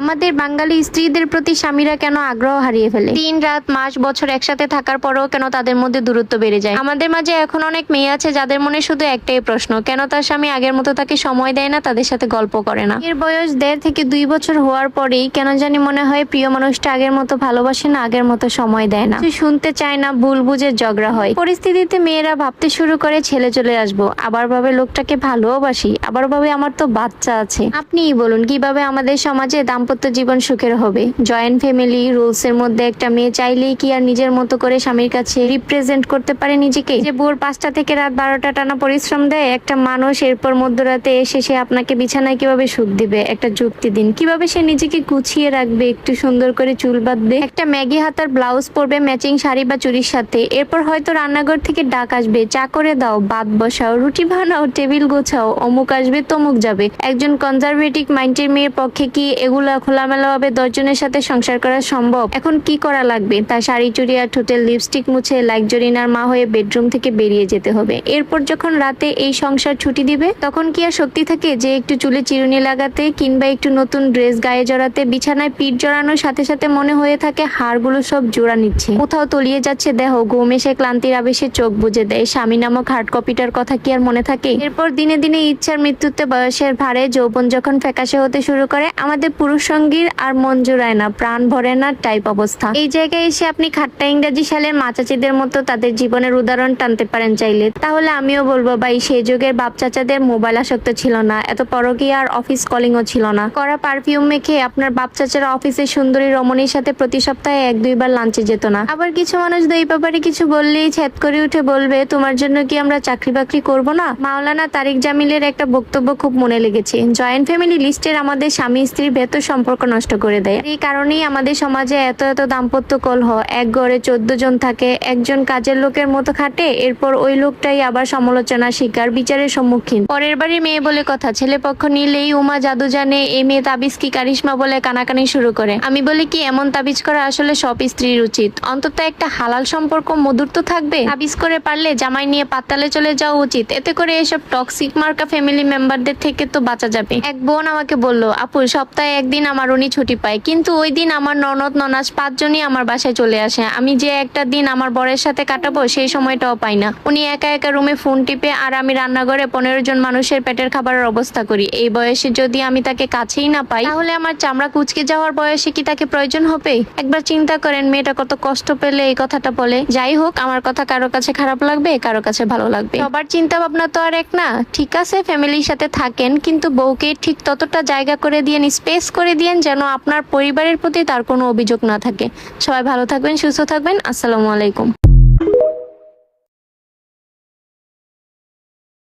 আমাদের বাঙালি স্ত্রীদের প্রতি স্বামীরা কেন আগ্রহ হারিয়ে ফেলে? দিন রাত মাস বছর একসাথে থাকার পরও কেন তাদের মধ্যে দূরত্ব বেড়ে যায়? আমাদের মাঝে এখন অনেক মেয়ে আছে যাদের মনে শুধু একটাই প্রশ্ন, কেন তার স্বামী আগের মতো তাকে সময় দেয় না, তাদের সাথে গল্প করে না। এর বয়স 1.5 থেকে 2 বছর হওয়ার পরেই কেন জানি মনে হয় প্রিয় মানুষটা আগের মতো ভালোবাসে না, আগের মতো সময় দেয় না, শুনতে চায় না, ভুল বুঝে ঝগড়া হয়। পরিস্থিতিতে মেয়েরা ভাবতে শুরু করে ছেলে চলে আসবো, আবার ভাবে লোকটাকে ভালোবাসি, আবার ভাবে আমার তো বাচ্চা আছে। আপনিই বলুন কিভাবে আমাদের সমাজে দাম্পত্য জীবন সুখের হবে? জয়েন্ট ফ্যামিলি রুলস এর মধ্যে একটা মেয়ে চাইলেই কি আর নিজের মতো করে স্বামীর কাছে রিপ্রেজেন্ট করতে পারে নিজেকে? যে ভোর 5টা থেকে রাত 12টা টানা পরিশ্রম দেয় একটা মানুষ, এরপর মধ্যরাতে এসে সে আপনাকে বিছানায় কিভাবে সুখ দিবে? একটা যুক্তি দিন। কিভাবে সে নিজেকে গুছিয়ে রাখবে, একটু সুন্দর করে চুল বাঁধবে, একটা ম্যাগি হাতার ব্লাউজ পরবে ম্যাচিং শাড়ি বা চুড়ির সাথে, এরপর হয়তো রান্নাঘর থেকে ডাক আসবে, চা করে দাও, ভাত বসাও, রুটি বানাও, টেবিল গোছাও, অমুক আসবে তমুক যাবে। একজন কনজারভেটিভ মাইন্ডের মেয়ের পক্ষে কি এগুলা খোলামেলা ভাবে 10 জনের সাথে সংসার করা সম্ভব? এখন কি করা লাগবে? তার শাড়ি চুড়ি আর ঠোঁটের লিপস্টিক মুছে লাইক জরিনার মা হয়ে বেডরুম থেকে বেরিয়ে যেতে হবে। এরপর যখন রাতে এই সংসার ছুটি দিবে তখন কি আর শক্তি থাকে যে একটু চুলে চিরুনি লাগাতে কিংবা একটু নতুন ড্রেস গায়ে জড়াতে? বিছানায় পিঠ জড়ানোর সাথে সাথে মনে হয়ে থাকে হাড়গুলো সব জোড়া নিচ্ছে, কোথাও তলিয়ে যাচ্ছে দেহ, ঘুম এসে ক্লান্তির আবেশে চোখ বুজে দেয়। স্বামী নামক হার্ড কপিটার কথা কি আর মনে থাকে? এরপর দিনে দিনে ইচ্ছার মৃত্যুতে বয়সের ভারে যৌবন যখন ফ্যাকাশে হতে শুরু করে, আমাদের পুরুষ সঙ্গীর আর মন জোড়ায় না, প্রাণ ভরে না টাইপ অবস্থা। এই জায়গায় এসে আপনি খাট্টা ইংরাজি সালের মা চাচিদের মতো তাদের জীবনের উদাহরণ টানতে পারেন চাইলে। তাহলে আমিও বলবো ভাই, সেই যুগের বাপ চাচাদের মোবাইল আসক্ত ছিল না, এত পরকীয়া আর অফিস কলিংও ছিল না। কড়া পারফিউম মেখে আপনার বাপ চাচারা অফিসের সুন্দরী রমণীর সাথে প্রতি সপ্তাহে 1-2 বার লাঞ্চে যেত না। আবার কিছু মানুষ এই ব্যাপারে কিছু বললেই ছ্যাদ করে উঠে বলবে, তোমার জন্য কি আমরা চাকরি বাকরি করবো না? মাওলানা তারিক জামিলের একটা বক্তব্য খুব মনে লেগেছে, জয়েন্ট ফ্যামিলি লিস্টের আমাদের স্বামী স্ত্রীর ভেতর সম্পর্ক নষ্ট করে দেয়। এই কারণেই আমাদের সমাজে এত এত দাম্পত্য কলহ। এক ঘরে 14 জন থাকে, একজন কাজের লোকের মতো খাটে, এরপর ওই লোকটাই আবার সমালোচনা শিকার, বিচারের সম্মুখীন। পরের বাড়ি মেয়ে বলে কথা, ছেলে পক্ষ নিলেই উমা জাদু জানে, এই মেয়ে তাবিজ কি কারিশমা বলে কানাকানি শুরু করে। আমি বলি কি, এমন তাবিজ করা আসলে সব স্ত্রীর উচিত। অন্তত একটা হালাল সম্পর্ক মধুর তো থাকবে। তাবিজ করে পারলে জামাই নিয়ে পাতালে চলে যাওয়া উচিত, এতে করে এসব টক্সিক মার্কা ফ্যামিলি মেম্বারদের থেকে তো বাঁচা যাবে। এক বোন আমাকে বলল, আপু সপ্তাহে একদিন আমার উনি ছুটি পায়, কিন্তু ওই দিন আমার ননদ ননাজ 5 জনই আমার বাসায় চলে আসে। আমি যে একটা দিন আমার বরের সাথে কাটাবো সেই সময়টাও পাই না। উনি একা একা রুমে ফোন টিপে আর আমি রান্নাঘরে 15 জন মানুষের পেটের খাবারের অবস্থা করি। এই বয়সে যদি আমি তাকে কাছেই না পাই, তাহলে আমার চামড়া কুচকে যাওয়ার বয়সে কি তাকে প্রয়োজন হবে? একবার চিন্তা করেন মেয়েটা কত কষ্ট পেলে এই কথাটা বলে। যাই হোক, আমার কথা কারো কাছে খারাপ লাগবে, কারো কাছে ভালো লাগবে। সবার চিন্তা ভাবনা তো আর এক না। ঠিক আছে, ফ্যামিলির সাথে থাকেন, কিন্তু বউকে ঠিক ততটা জায়গা করে দিয়েন, স্পেস করে দিয়েন যেন আপনার পরিবারের প্রতি তার কোনো অভিযোগ না থাকে। সবাই ভালো থাকবেন, সুস্থ থাকবেন। আসসালামু আলাইকুম।